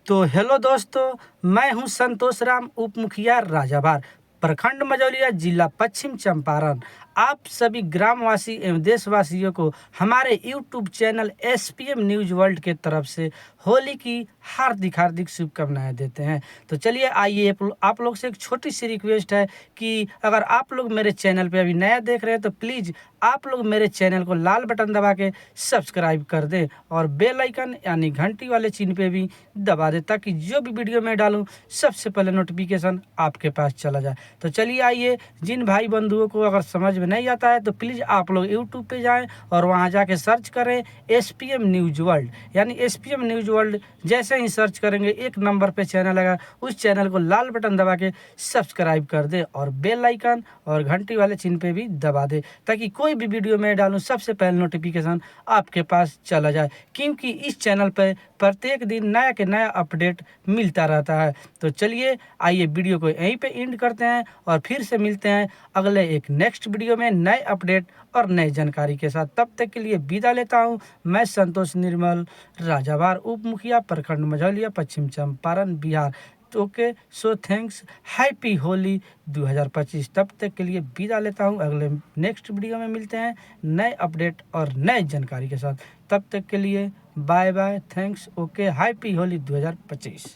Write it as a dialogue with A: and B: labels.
A: तो हेलो दोस्तों, मैं हूं संतोष राम, उप मुखिया राजाभार, प्रखंड मझौलिया, जिला पश्चिम चंपारण। आप सभी ग्रामवासी एवं देशवासियों को हमारे YouTube channel SPM news world के तरफ से होली की हार्दिक हार्दिक शुभकामनाएं देते हैं। तो चलिए आइए, आप लोग से एक छोटी सी रिक्वेस्ट है कि अगर आप लोग मेरे चैनल पे अभी नया देख रहे हैं तो प्लीज़ आप लोग मेरे चैनल को लाल बटन दबा के सब्सक्राइब कर दें और बेल आइकन यानी घंटी वाले चिन्ह पे भी दबा दें, ताकि जो भी वीडियो मैं डालूं सबसे पहले नोटिफिकेशन आपके पास चला जाए। तो चलिए आइए, जिन भाई बंधुओं को अगर समझ में नहीं आता है तो प्लीज़ आप लोग यूट्यूब पे जाएं और वहां जाके सर्च करें एसपीएम न्यूज वर्ल्ड, यानी एसपीएम न्यूज वर्ल्ड। जैसे ही सर्च करेंगे एक नंबर पे चैनल आएगा, उस चैनल को लाल बटन दबा के सब्सक्राइब कर दे और बेल आइकन और घंटी वाले चिन्ह पे भी दबा दे, ताकि कोई भी वीडियो मैं डालूं सबसे पहले नोटिफिकेशन आपके पास चला जाए, क्योंकि इस चैनल पर प्रत्येक दिन नया के नया अपडेट मिलता रहता है। तो चलिए आइए, वीडियो को यहीं पे एंड करते हैं और फिर से मिलते हैं अगले एक नेक्स्ट वीडियो में नए अपडेट और नई जानकारी के साथ। तब तक के लिए विदा लेता हूं, मैं संतोष निर्मल, राजाभार, उप मुखिया, प्रखंड Majhaulia, Paschim Champaran, Bihar. Okay, so thanks, happy Holi 2025। तब तक के लिए विदा लेता हूं, अगले नेक्स्ट वीडियो में मिलते हैं नए अपडेट और नए जानकारी के साथ। तब तक के लिए bye bye, thanks, okay, happy Holi 2025।